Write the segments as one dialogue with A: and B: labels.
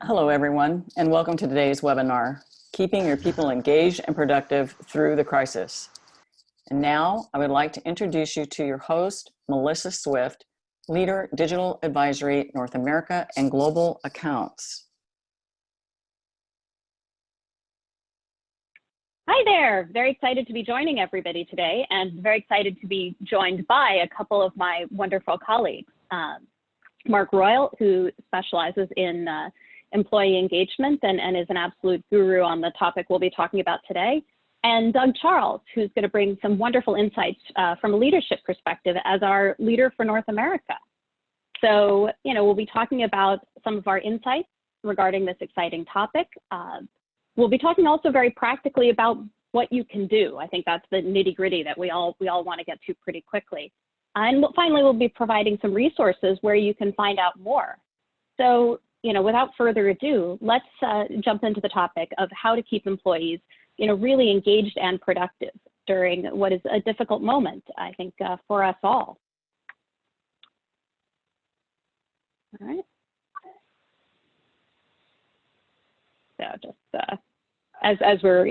A: Hello, everyone, and welcome to today's webinar, Keeping Your People Engaged and Productive Through the Crisis. And now I would like to introduce you to your host, Melissa Swift, Leader Digital Advisory, North America and Global Accounts.
B: Hi there, very excited to be joining everybody today and very excited to be joined by a couple of my wonderful colleagues. Mark Royal, who specializes in employee engagement and is an absolute guru on the topic we'll be talking about today, and Doug Charles, who's going to bring some wonderful insights from a leadership perspective as our leader for North America. So, we'll be talking about some of our insights regarding this exciting topic. We'll be talking also very practically about what you can do. I think that's the nitty-gritty that we all want to get to pretty quickly. And finally, we'll be providing some resources where you can find out more. So, without further ado, let's jump into the topic of how to keep employees, really engaged and productive during what is a difficult moment, I think, for us all. All right. So just as we're,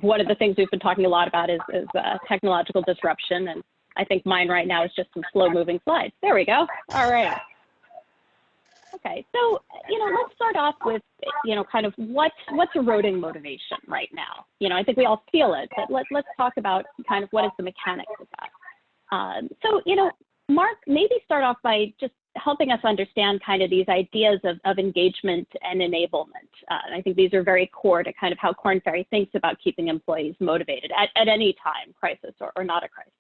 B: one of the things we've been talking a lot about is technological disruption. And I think mine right now is just some slow moving slides. There we go. All right. Okay, so, let's start off with, kind of what's eroding motivation right now. I think we all feel it, but let's talk about kind of what is the mechanics of that. So, Mark, maybe start off by just helping us understand kind of these ideas of engagement and enablement. I think these are very core to kind of how Korn Ferry thinks about keeping employees motivated at any time, crisis or not a crisis.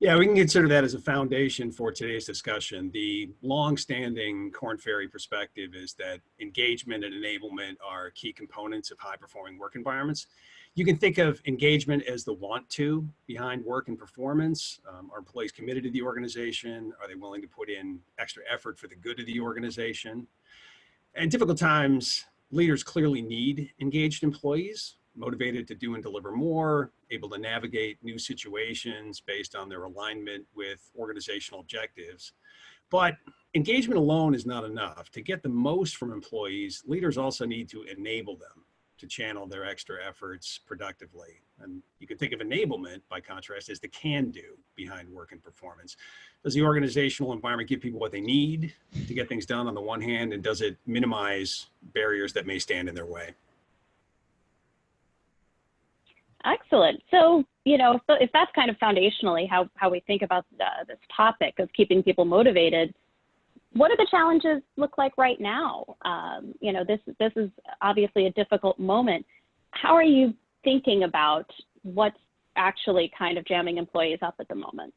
C: Yeah, we can consider that as a foundation for today's discussion. The long-standing Korn Ferry perspective is that engagement and enablement are key components of high-performing work environments. You can think of engagement as the want-to behind work and performance. Are employees committed to the organization? Are they willing to put in extra effort for the good of the organization? In difficult times, leaders clearly need engaged employees, motivated to do and deliver more, able to navigate new situations based on their alignment with organizational objectives. But engagement alone is not enough. To get the most from employees, leaders also need to enable them to channel their extra efforts productively. And you can think of enablement, by contrast, as the can-do behind work and performance. Does the organizational environment give people what they need to get things done on the one hand, and does it minimize barriers that may stand in their way?
B: Excellent. So, if that's kind of foundationally how we think about this topic of keeping people motivated, what do the challenges look like right now? This is obviously a difficult moment. How are you thinking about what's actually kind of jamming employees up at the moment?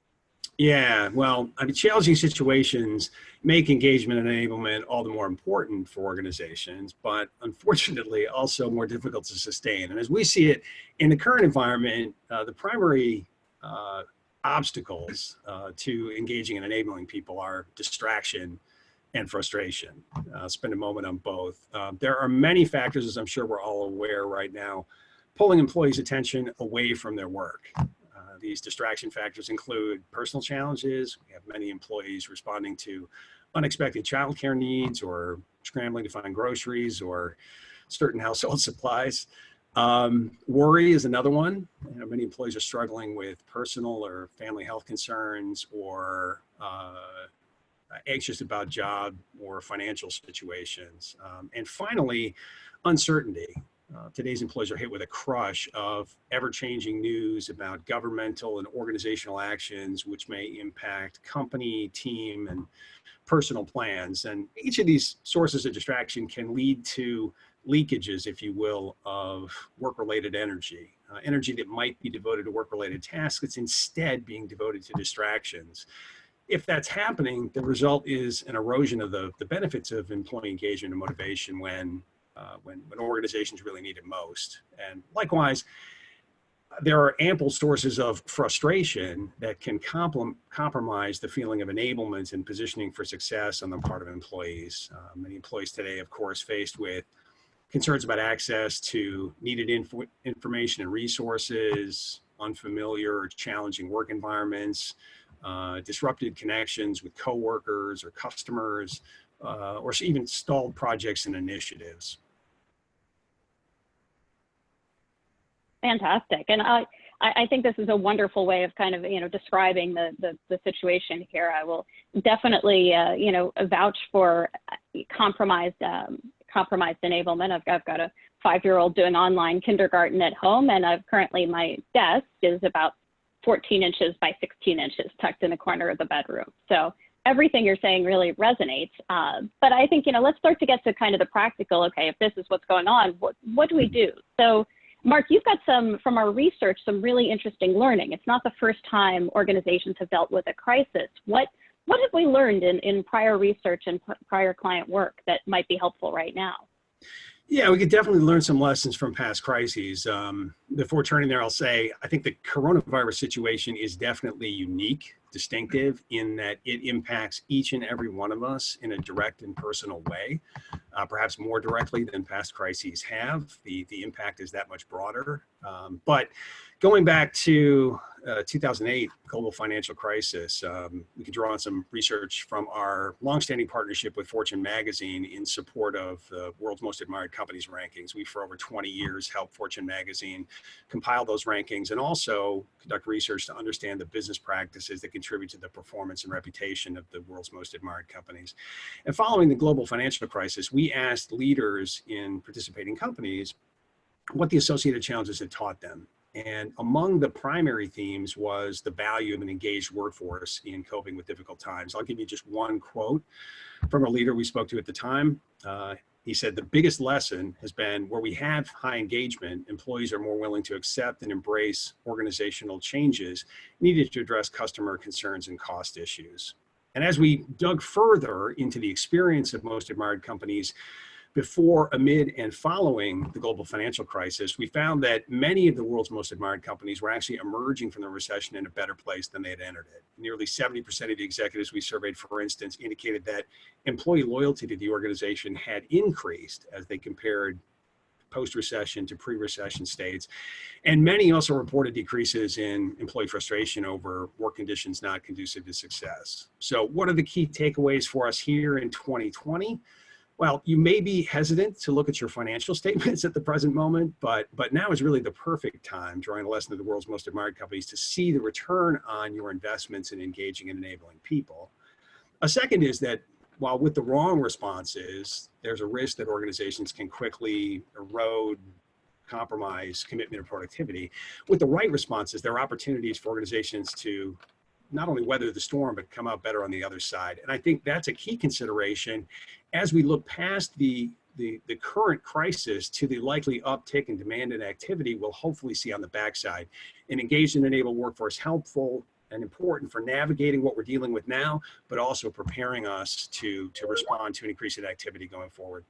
C: Yeah, well, challenging situations make engagement and enablement all the more important for organizations, but unfortunately also more difficult to sustain. And as we see it in the current environment, the primary obstacles to engaging and enabling people are distraction and frustration. I'll spend a moment on both. There are many factors, as I'm sure we're all aware right now, pulling employees' attention away from their work. These distraction factors include personal challenges. We have many employees responding to unexpected childcare needs or scrambling to find groceries or certain household supplies. Worry is another one. Many employees are struggling with personal or family health concerns or anxious about job or financial situations. And finally, uncertainty. Today's employees are hit with a crush of ever-changing news about governmental and organizational actions which may impact company, team, and personal plans. And each of these sources of distraction can lead to leakages, if you will, of work-related energy. Energy that might be devoted to work-related tasks that's instead being devoted to distractions. If that's happening, the result is an erosion of the benefits of employee engagement and motivation when organizations really need it most. And likewise, there are ample sources of frustration that can compromise the feeling of enablement and positioning for success on the part of employees. Many employees today, of course, faced with concerns about access to needed information and resources, unfamiliar or challenging work environments, disrupted connections with coworkers or customers, or even stalled projects and initiatives.
B: Fantastic. And I think this is a wonderful way of kind of, describing the situation here. I will definitely, vouch for compromised enablement. I've got a 5-year-old doing online kindergarten at home, and currently my desk is about 14 inches by 16 inches tucked in the corner of the bedroom. So everything you're saying really resonates. But I think, let's start to get to kind of the practical. Okay, if this is what's going on, what do we do? So Mark, you've got from our research, some really interesting learning. It's not the first time organizations have dealt with a crisis. What have we learned in prior research and prior client work that might be helpful right now?
C: Yeah, we could definitely learn some lessons from past crises. Before turning there, I'll say, I think the coronavirus situation is definitely unique, distinctive, in that it impacts each and every one of us in a direct and personal way, perhaps more directly than past crises have. The impact is that much broader. But going back to 2008 global financial crisis, we can draw on some research from our longstanding partnership with Fortune magazine in support of the world's most admired companies rankings. We, for over 20 years, helped Fortune magazine compile those rankings and also conduct research to understand the business practices that contribute to the performance and reputation of the world's most admired companies. And following the global financial crisis, we asked leaders in participating companies what the associated challenges had taught them. And among the primary themes was the value of an engaged workforce in coping with difficult times. I'll give you just one quote from a leader we spoke to at the time. He said, "The biggest lesson has been where we have high engagement, employees are more willing to accept and embrace organizational changes needed to address customer concerns and cost issues." And as we dug further into the experience of most admired companies before, amid, and following the global financial crisis, we found that many of the world's most admired companies were actually emerging from the recession in a better place than they had entered it. Nearly 70% of the executives we surveyed, for instance, indicated that employee loyalty to the organization had increased as they compared post-recession to pre-recession states. And many also reported decreases in employee frustration over work conditions not conducive to success. So what are the key takeaways for us here in 2020? Well, you may be hesitant to look at your financial statements at the present moment, but now is really the perfect time, drawing a lesson of the world's most admired companies, to see the return on your investments in engaging and enabling people. A second is that while with the wrong responses, there's a risk that organizations can quickly erode, compromise commitment and productivity. With the right responses, there are opportunities for organizations to not only weather the storm, but come out better on the other side. And I think that's a key consideration as we look past the current crisis to the likely uptick in demand and activity we'll hopefully see on the backside. An engaged and enabled workforce helpful and important for navigating what we're dealing with now, but also preparing us to respond to an increase in activity going forward.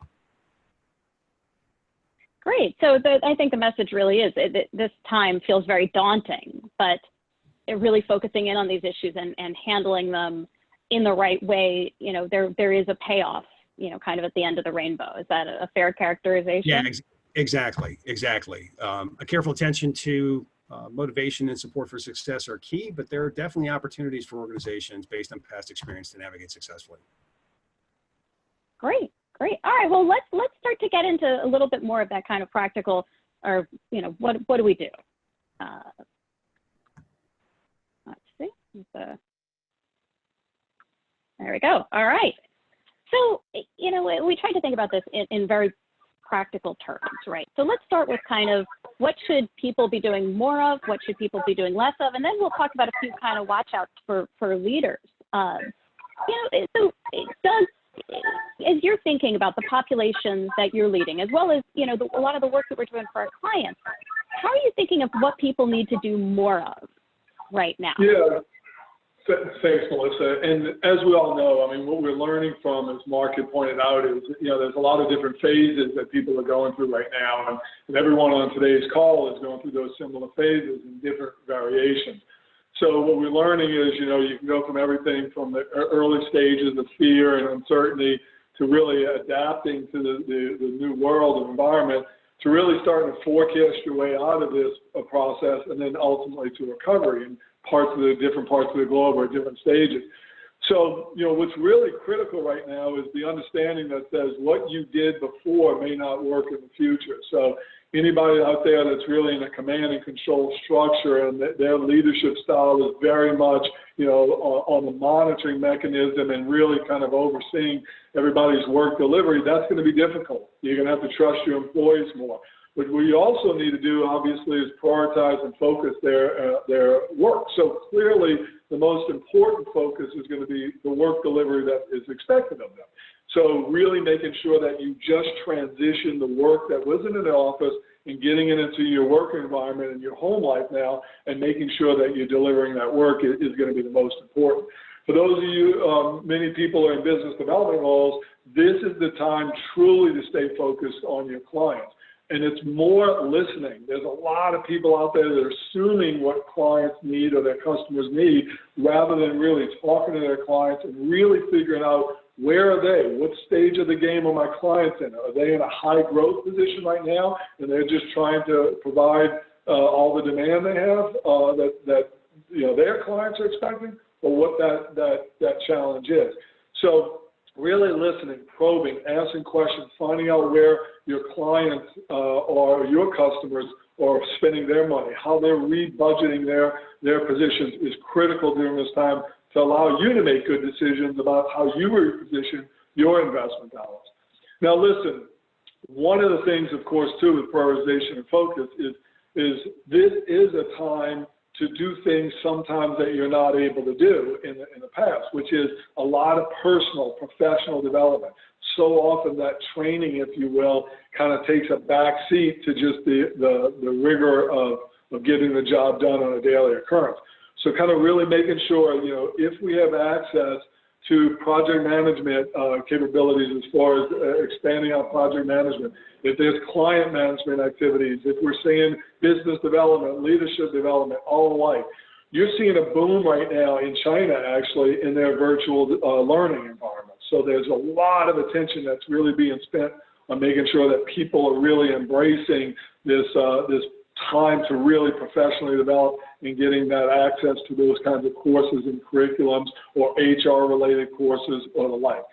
B: Great. So I think the message really is that this time feels very daunting, but really focusing in on these issues and handling them in the right way, there is a payoff, kind of at the end of the rainbow. Is that a fair characterization?
C: Yeah, exactly. A careful attention to motivation and support for success are key, but there are definitely opportunities for organizations based on past experience to navigate successfully.
B: Great. All right. Well, let's start to get into a little bit more of that kind of practical, or what do we do? Let's see. There we go. All right. So, we try to think about this in very practical terms, right? So let's start with kind of what should people be doing more of, what should people be doing less of, and then we'll talk about a few kind of watch outs for leaders. So Doug, as you're thinking about the populations that you're leading, as well as, a lot of the work that we're doing for our clients, how are you thinking of what people need to do more of right now?
D: Yeah. Thanks, Melissa. And as we all know, what we're learning from, as Mark had pointed out, is, there's a lot of different phases that people are going through right now. And everyone on today's call is going through those similar phases in different variations. So what we're learning is, you can go from everything from the early stages of fear and uncertainty to really adapting to the new world and environment, to really starting to forecast your way out of this process and then ultimately to recovery. And different parts of the globe are at different stages. So, what's really critical right now is the understanding that says what you did before may not work in the future. So anybody out there that's really in a command and control structure and their leadership style is very much, on the monitoring mechanism and really kind of overseeing everybody's work delivery, that's going to be difficult. You're going to have to trust your employees more. But what you also need to do, obviously, is prioritize and focus their work. So clearly, the most important focus is going to be the work delivery that is expected of them. So really making sure that you just transition the work that was in an office and getting it into your work environment and your home life now, and making sure that you're delivering that work is going to be the most important. For those of you, many people are in business development roles, this is the time truly to stay focused on your clients. And it's more listening. There's a lot of people out there that are assuming what clients need or their customers need, rather than really talking to their clients and really figuring out, where are they? What stage of the game are my clients in? Are they in a high growth position right now and they're just trying to provide all the demand they have that their clients are expecting, or what that challenge is? So really listening, probing, asking questions, finding out where your clients or your customers are spending their money, how they're rebudgeting their positions is critical during this time to allow you to make good decisions about how you reposition your investment dollars. Now listen, one of the things, of course, too, with prioritization and focus is this is a time to do things sometimes that you're not able to do in the past, which is a lot of personal, professional development. So often that training, if you will, kind of takes a back seat to just the rigor of getting the job done on a daily occurrence. So kind of really making sure, if we have access to project management capabilities as far as expanding our project management, if there's client management activities, if we're seeing business development, leadership development, all alike. You're seeing a boom right now in China, actually, in their virtual learning environment. So there's a lot of attention that's really being spent on making sure that people are really embracing this time to really professionally develop and getting that access to those kinds of courses and curriculums or HR-related courses or the like.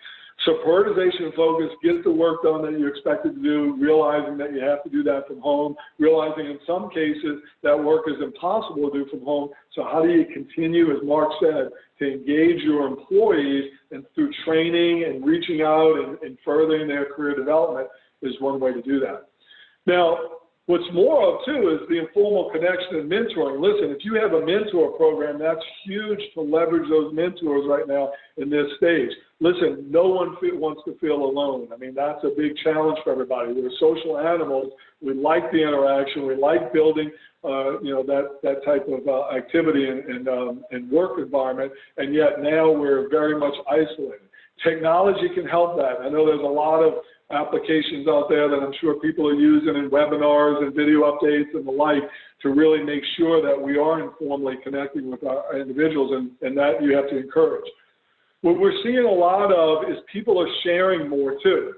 D: So prioritization and focus, get the work done that you're expected to do, realizing that you have to do that from home, realizing in some cases that work is impossible to do from home. So how do you continue, as Mark said, to engage your employees, and through training and reaching out and furthering their career development is one way to do that. Now, what's more of, too, is the informal connection and mentoring. Listen, if you have a mentor program, that's huge to leverage those mentors right now in this stage. Listen, no one wants to feel alone. I mean, that's a big challenge for everybody. We're social animals. We like the interaction. We like building, that type of activity and work environment, and yet now we're very much isolated. Technology can help that. I know there's a lot of applications out there that I'm sure people are using in webinars and video updates and the like to really make sure that we are informally connecting with our individuals, and that you have to encourage. What we're seeing a lot of is people are sharing more too.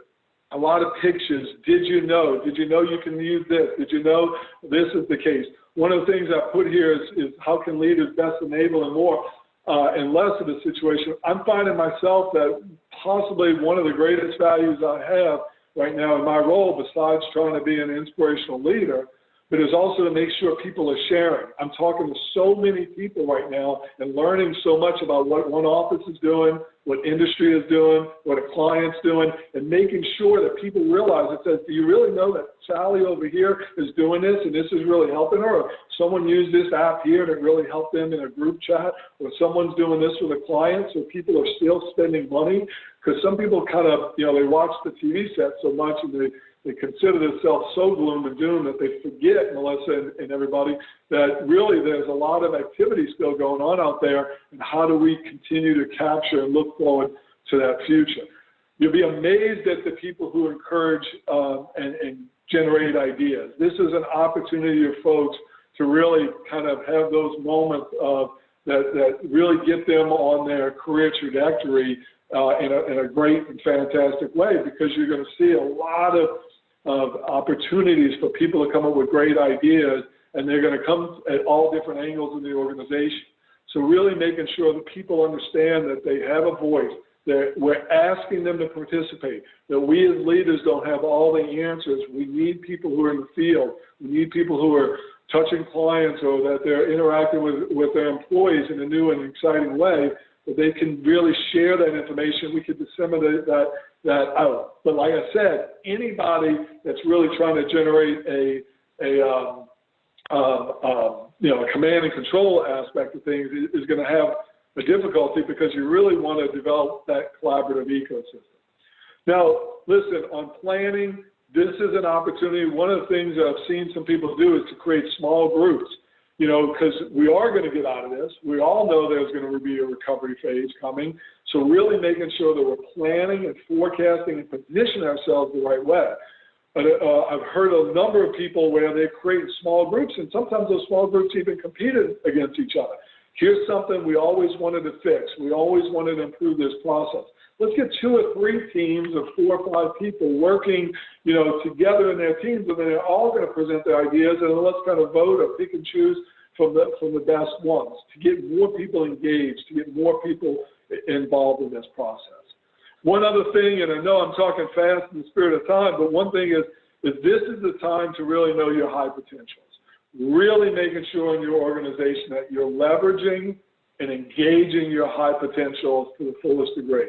D: A lot of pictures. Did you know? Did you know you can use this? Did you know this is the case? One of the things I put here is how can leaders best enable and more and less of the situation. I'm finding myself that possibly one of the greatest values I have right now in my role, besides trying to be an inspirational leader, but is also to make sure people are sharing. I'm talking to so many people right now and learning so much about what one office is doing, what industry is doing, what a client's doing, and making sure that people realize it says, do you really know that Sally over here is doing this and this is really helping her? Or someone used this app here to really help them in a group chat, or someone's doing this with a client, so people are still spending money. Because some people kind of, they watch the TV set so much and they consider themselves so gloom and doom that they forget, Melissa and everybody, that really there's a lot of activity still going on out there, and how do we continue to capture and look forward to that future. You'll be amazed at the people who encourage and generate ideas. This is an opportunity for folks to really kind of have those moments of that really get them on their career trajectory in a great and fantastic way, because you're going to see a lot of opportunities for people to come up with great ideas, and they're going to come at all different angles in the organization. So really making sure that people understand that they have a voice, that we're asking them to participate, that we as leaders don't have all the answers. We need people who are in the field. We need people who are touching clients or that they're interacting with their employees in a new and exciting way, that they can really share that information. We could disseminate that out. But like I said, anybody that's really trying to generate a command and control aspect of things is going to have a difficulty, because you really want to develop that collaborative ecosystem. Now, listen, on planning, this is an opportunity. One of the things that I've seen some people do is to create small groups, because we are going to get out of this. We all know there's going to be a recovery phase coming. So really making sure that we're planning and forecasting and position ourselves the right way. But I've heard a number of people where they create small groups, and sometimes those small groups even competed against each other. Here's something we always wanted to fix. We always wanted to improve this process. Let's get 2 or 3 teams of 4 or 5 people working, together in their teams, and then they're all going to present their ideas, and then let's kind of vote or pick and choose from the best ones to get more people engaged, to get more people involved in this process. One other thing, and I know I'm talking fast in the spirit of time, but one thing is this is the time to really know your high potentials. Really making sure in your organization that you're leveraging and engaging your high potentials to the fullest degree.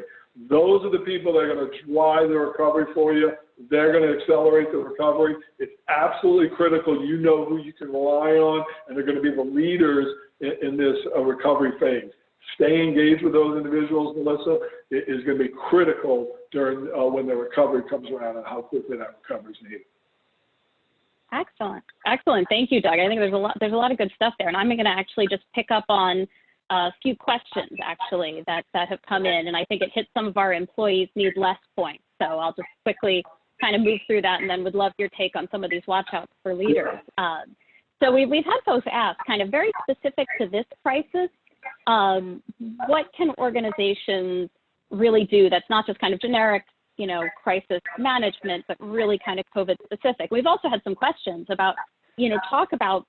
D: Those are the people that are going to drive the recovery for you. They're going to accelerate the recovery. It's absolutely critical you know who you can rely on, and they're going to be the leaders in this recovery phase. Stay engaged with those individuals, Melissa, is going to be critical during when the recovery comes around and how quickly that recovery is needed.
B: Excellent. Excellent. Thank you, Doug. I think there's a lot of good stuff there. And I'm going to actually just pick up on a few questions actually that have come in. And I think it hits some of our employees need less points. So I'll just quickly kind of move through that, and then would love your take on some of these watch outs for leaders. So we've had folks ask kind of very specific to this crisis, what can organizations really do that's not just kind of generic, crisis management, but really kind of COVID specific. We've also had some questions about, talk about,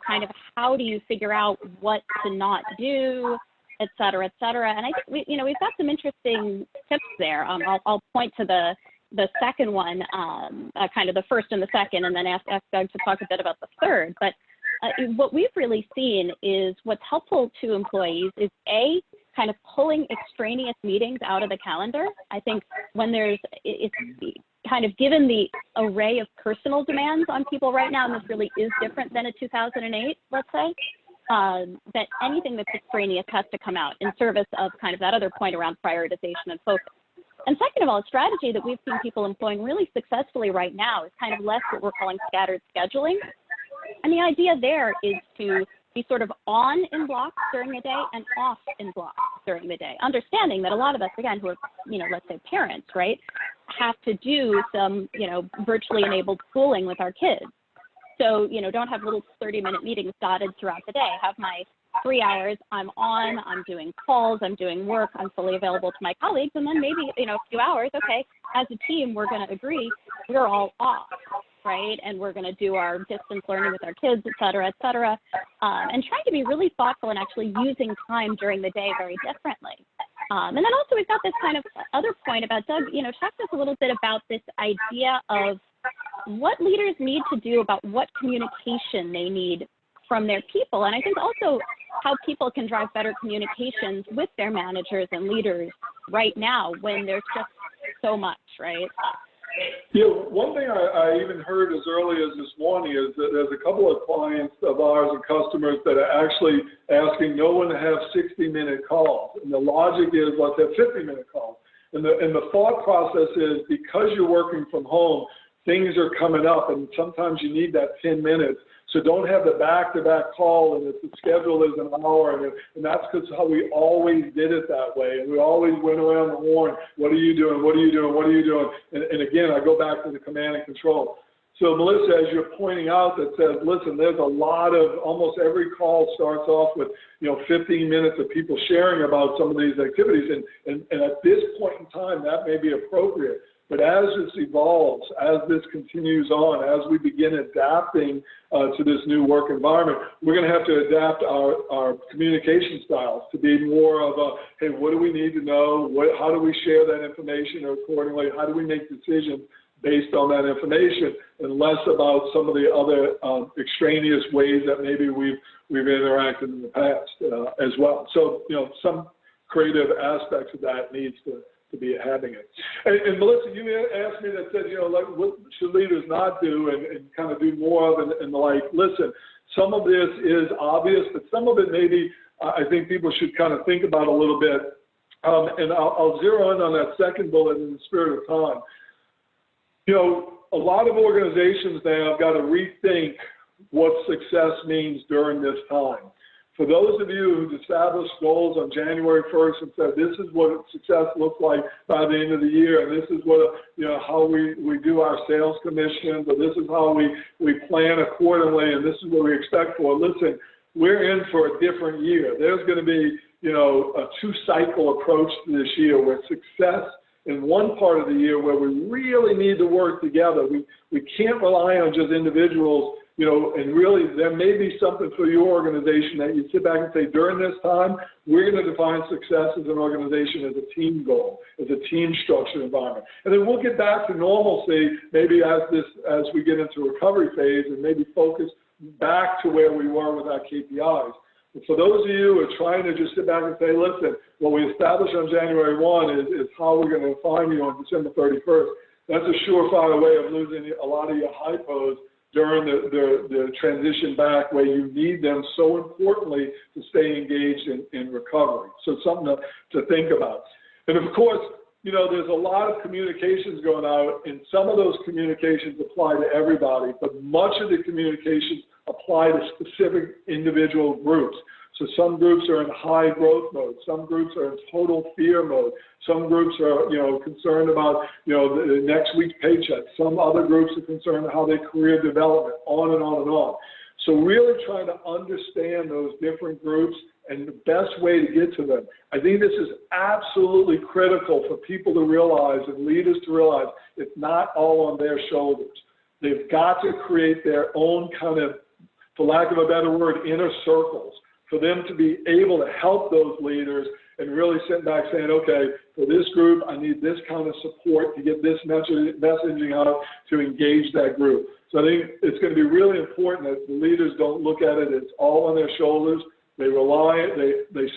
B: kind of how do you figure out what to not do, et cetera, et cetera. And I think we've got some interesting tips there. I'll point to the second one, kind of the first and the second, and then ask Doug to talk a bit about the third. But what we've really seen is what's helpful to employees is kind of pulling extraneous meetings out of the calendar. I think when it's kind of given the array of personal demands on people right now, and this really is different than in 2008, let's say, that anything that's extraneous has to come out in service of kind of that other point around prioritization and focus. And second of all, a strategy that we've seen people employing really successfully right now is kind of less what we're calling scattered scheduling. And the idea there is to be sort of on in blocks during the day and off in blocks during the day, understanding that a lot of us, again, who are, let's say parents, right, have to do some, virtually enabled schooling with our kids. So, don't have little 30-minute meetings dotted throughout the day. Have my 3 hours, I'm on, I'm doing calls, I'm doing work, I'm fully available to my colleagues, and then maybe, a few hours, okay, as a team, we're going to agree, we're all off, right? And we're going to do our distance learning with our kids, et cetera, and trying to be really thoughtful and actually using time during the day very differently. And then also we've got this kind of other point about, Doug, talk to us a little bit about this idea of what leaders need to do about what communication they need from their people. And I think also how people can drive better communications with their managers and leaders right now when there's just so much, right?
D: Yeah, one thing I even heard as early as this morning is that there's a couple of clients of ours and customers that are actually asking no one to have 60-minute calls. And the logic is, let's have 50-minute calls. And the thought process is, because you're working from home, things are coming up, and sometimes you need that 10 minutes. So don't have the back-to-back call, and if the schedule is an hour, and that's because how we always did it that way, and we always went around the horn, what are you doing, what are you doing, what are you doing? And again, I go back to the command and control. So Melissa, as you're pointing out, that says, listen, there's a lot of, almost every call starts off with, 15 minutes of people sharing about some of these activities, and at this point in time, that may be appropriate. But as this evolves, as this continues on, as we begin adapting to this new work environment, we're going to have to adapt our communication styles to be more of a, hey, what do we need to know? How do we share that information accordingly? How do we make decisions based on that information, and less about some of the other extraneous ways that maybe we've interacted in the past as well. So, some creative aspects of that needs to be having it. And Melissa, you asked me that said, like, what should leaders not do and kind of do more of, and like, listen, some of this is obvious, but some of it maybe I think people should kind of think about a little bit. And I'll zero in on that second bullet in the spirit of time. A lot of organizations now have got to rethink what success means during this time. For those of you who've established goals on January 1st and said, this is what success looks like by the end of the year, and this is what, how we do our sales commissions, or this is how we plan accordingly, and this is what we expect for. Listen, we're in for a different year. There's going to be, a two-cycle approach to this year where success in one part of the year where we really need to work together. We can't rely on just individuals, and really there may be something for your organization that you sit back and say, during this time, we're going to define success as an organization as a team goal, as a team structured environment. And then we'll get back to normalcy maybe as we get into recovery phase and maybe focus back to where we were with our KPIs. And for those of you who are trying to just sit back and say, listen, what we established on January 1 is how we're going to define you on December 31st, that's a surefire way of losing a lot of your hypos during the transition back, where you need them so importantly to stay engaged in recovery. So something to think about. And of course, there's a lot of communications going out, and some of those communications apply to everybody, but much of the communications apply to specific individual groups. So some groups are in high growth mode. Some groups are in total fear mode. Some groups are, concerned about, the next week's paycheck. Some other groups are concerned about how their career development, on and on and on. So really trying to understand those different groups and the best way to get to them. I think this is absolutely critical for people to realize and leaders to realize it's not all on their shoulders. They've got to create their own kind of, for lack of a better word, inner circles for them to be able to help those leaders and really sit back saying, okay, for this group, I need this kind of support to get this messaging out to engage that group. So I think it's going to be really important that the leaders don't look at it as all on their shoulders. They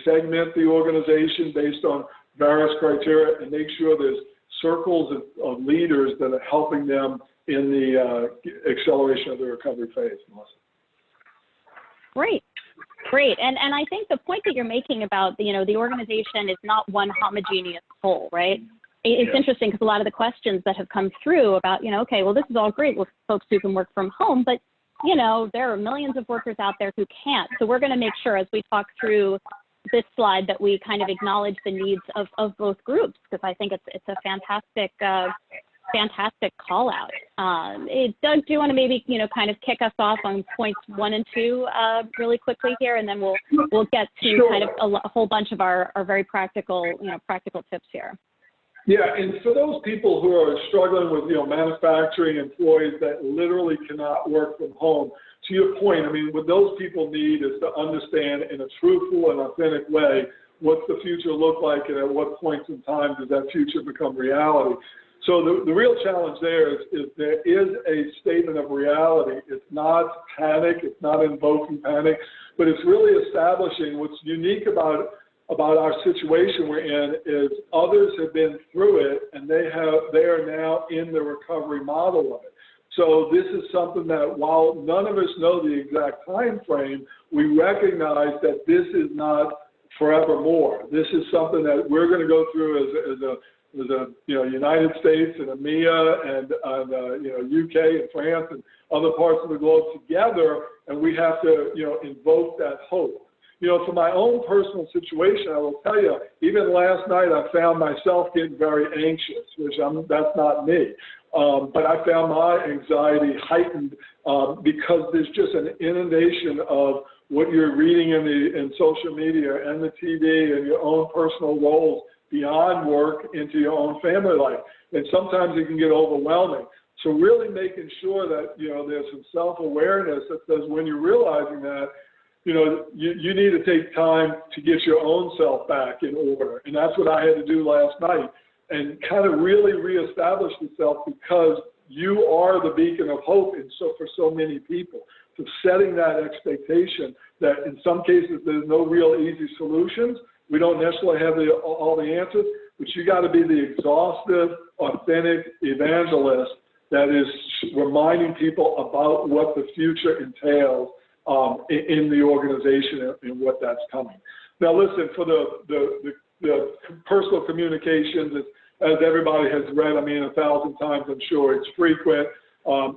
D: segment the organization based on various criteria and make sure there's circles of leaders that are helping them in the acceleration of the recovery phase. Melissa.
B: Great. And I think the point that you're making about, the organization is not one homogeneous whole, right? It's interesting because a lot of the questions that have come through about, okay, well, this is all great with folks who can work from home, but, there are millions of workers out there who can't. So we're going to make sure as we talk through this slide that we kind of acknowledge the needs of both groups, because I think it's a fantastic call out. Doug, do you want to maybe, kind of kick us off on points 1 and 2 really quickly here, and then we'll get to kind of a whole bunch of our very practical tips here.
D: Yeah, and for those people who are struggling with, manufacturing employees that literally cannot work from home, to your point, I mean, what those people need is to understand in a truthful and authentic way what's the future look like and at what points in time does that future become reality. So the real challenge there is there is a statement of reality. It's not panic, it's not invoking panic, but it's really establishing what's unique about our situation we're in is others have been through it and they are now in the recovery model of it. So this is something that while none of us know the exact time frame, we recognize that this is not forevermore. This is something that we're going to go through as a United States and EMEA and UK and France and other parts of the globe together, and we have to invoke that hope. For my own personal situation, I will tell you, even last night I found myself getting very anxious, that's not me. But I found my anxiety heightened because there's just an inundation of what you're reading in social media and the TV and your own personal roles beyond work into your own family life. And sometimes it can get overwhelming. So really making sure that, there's some self-awareness that says when you're realizing that, you need to take time to get your own self back in order. And that's what I had to do last night, and kind of really reestablish the self, because you are the beacon of hope for so many people. So setting that expectation that in some cases there's no real easy solutions. We don't necessarily have all the answers, but you got to be the exhaustive, authentic evangelist that is reminding people about what the future entails in the organization and what that's coming. Now, listen, for the personal communications, as everybody has read, 1,000 times, I'm sure, it's frequent,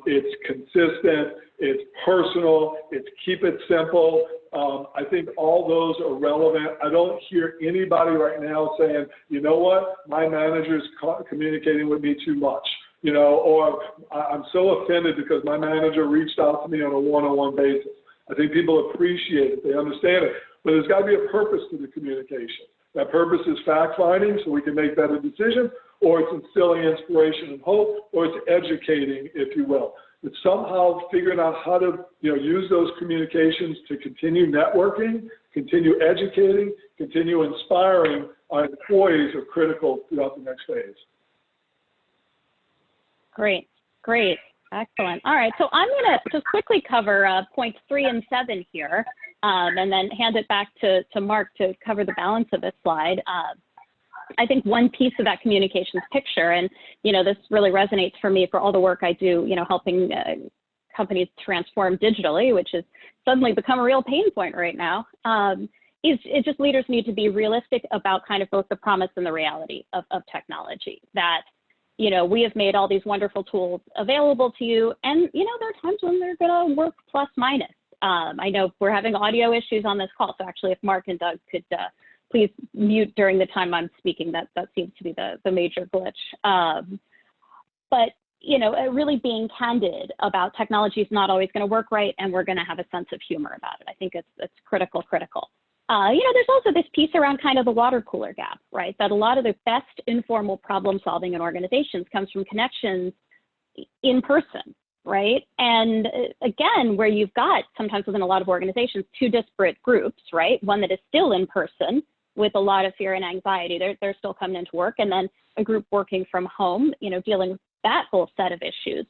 D: it's consistent, it's personal, it's keep it simple. I think all those are relevant. I don't hear anybody right now saying, you know what, my manager's communicating with me too much, or I'm so offended because my manager reached out to me on a one-on-one basis. I think people appreciate it, they understand it, but there's got to be a purpose to the communication. That purpose is fact-finding so we can make better decisions, or it's instilling inspiration and hope, or it's educating, if you will. But somehow figuring out how to use those communications to continue networking, continue educating, continue inspiring our employees are critical throughout the next phase.
B: Great. Excellent. All right, so I'm going to just quickly cover points 3 and 7 here, and then hand it back to Mark to cover the balance of this slide. I think one piece of that communications picture, and this really resonates for me for all the work I do, helping companies transform digitally, which has suddenly become a real pain point right now, is it just leaders need to be realistic about kind of both the promise and the reality of technology. That we have made all these wonderful tools available to you, and there are times when they're going to work plus minus. I know we're having audio issues on this call, so actually if Mark and Doug could please mute during the time I'm speaking, that seems to be the major glitch. But really being candid about technology is not always going to work right, and we're going to have a sense of humor about it. I think it's critical. There's also this piece around kind of the water cooler gap, right? That a lot of the best informal problem solving in organizations comes from connections in person, right? And again, where you've got sometimes within a lot of organizations, two disparate groups, right? One that is still in person with a lot of fear and anxiety. They're still coming into work, and then a group working from home, dealing with that whole set of issues.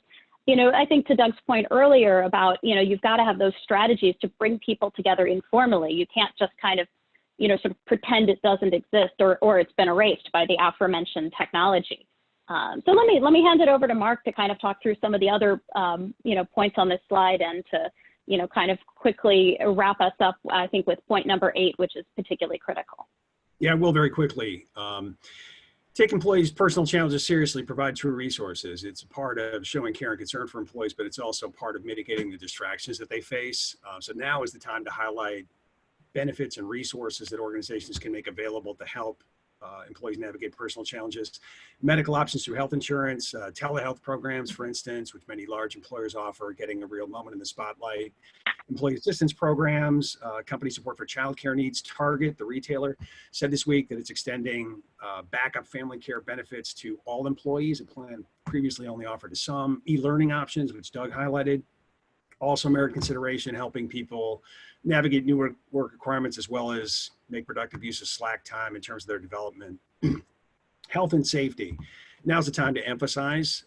B: I think to Doug's point earlier about, you've got to have those strategies to bring people together informally. You can't just kind of, sort of pretend it doesn't exist or it's been erased by the aforementioned technology. So let me hand it over to Mark to kind of talk through some of the other, points on this slide, and to, kind of quickly wrap us up, I think, with point number 8, which is particularly critical.
C: Yeah, I will very quickly. Take employees' personal challenges seriously, provide true resources. It's a part of showing care and concern for employees, but it's also part of mitigating the distractions that they face. So now is the time to highlight benefits and resources that organizations can make available to help employees navigate personal challenges. Medical options through health insurance, telehealth programs, for instance, which many large employers offer, getting a real moment in the spotlight. Employee assistance programs, company support for childcare needs. Target, the retailer, said this week that it's extending backup family care benefits to all employees, a plan previously only offered to some. E-learning options, which Doug highlighted, also merit consideration, helping people navigate new work requirements as well as make productive use of slack time in terms of their development. Health and safety. Now's the time to emphasize,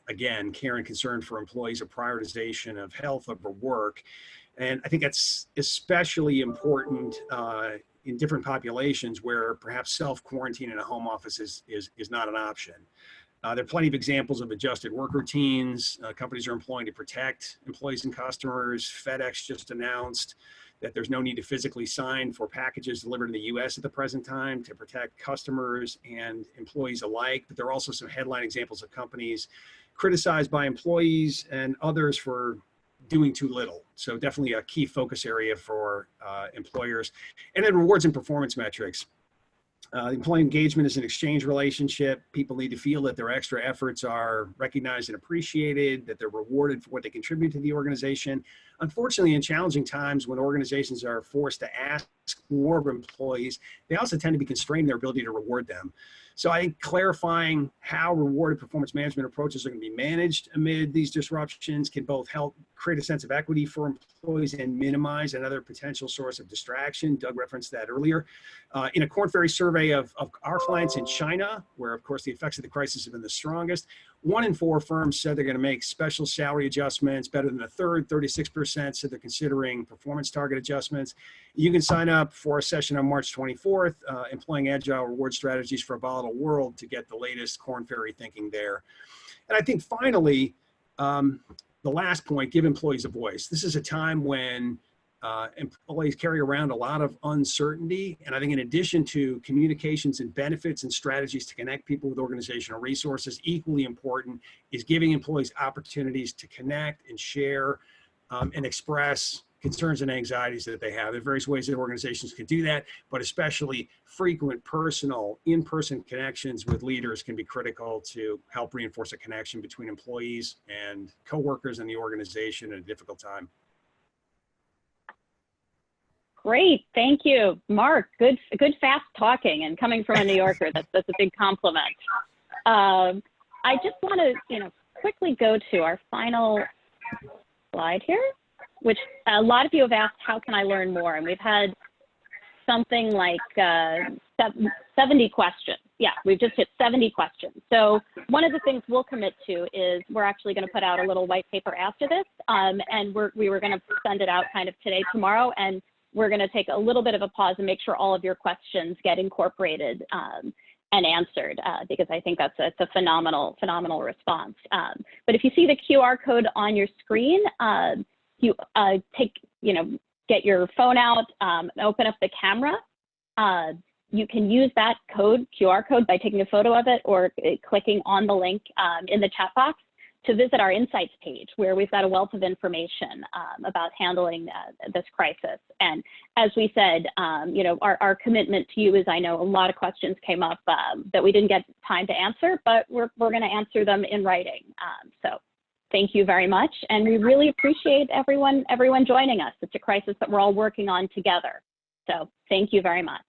C: again, care and concern for employees, a prioritization of health over work. And I think that's especially important in different populations where perhaps self-quarantine in a home office is not an option. There are plenty of examples of adjusted work routines companies are employing to protect employees and customers. FedEx just announced that there's no need to physically sign for packages delivered in the US at the present time to protect customers and employees alike. But there are also some headline examples of companies criticized by employees and others for doing too little. So definitely a key focus area for employers. And then rewards and performance metrics. Employee engagement is an exchange relationship. People need to feel that their extra efforts are recognized and appreciated, that they're rewarded for what they contribute to the organization. unfortunately, in challenging times when organizations are forced to ask more of employees, they also tend to be constrained in their ability to reward them. So I think clarifying how reward and performance management approaches are going to be managed amid these disruptions can both help create a sense of equity for employees and minimize another potential source of distraction. Doug referenced that earlier. In a Korn Ferry survey of our clients in China, where of course the effects of the crisis have been the strongest, 1 in 4 firms said they're going to make special salary adjustments. Better than a third, 36% said they're considering performance target adjustments. You can sign up for a session on March 24th, employing agile reward strategies for a volatile world, to get the latest Korn Ferry thinking there. And I think finally, the last point, give employees a voice. This is a time when employees carry around a lot of uncertainty. And I think in addition to communications and benefits and strategies to connect people with organizational resources, equally important is giving employees opportunities to connect and share and express concerns and anxieties that they have. There are various ways that organizations can do that, but especially frequent personal, in-person connections with leaders can be critical to help reinforce a connection between employees and coworkers in the organization at a difficult time.
B: Great, thank you, Mark. Good fast talking, and coming from a New Yorker, that's a big compliment. I just want to, quickly go to our final slide here, which a lot of you have asked, how can I learn more? And we've had something like 70 questions. Yeah, we've just hit 70 questions. So one of the things we'll commit to is we're actually going to put out a little white paper after this, and we were going to send it out kind of today, tomorrow, and we're going to take a little bit of a pause and make sure all of your questions get incorporated and answered, because I think that's a phenomenal response. But if you see the QR code on your screen, you get your phone out, open up the camera. You can use that QR code, by taking a photo of it or clicking on the link in the chat box to visit our insights page, where we've got a wealth of information about handling this crisis. And as we said, our commitment to you is, I know a lot of questions came up that we didn't get time to answer, but we're going to answer them in writing. So thank you very much, and we really appreciate everyone joining us. It's a crisis that we're all working on together. So thank you very much.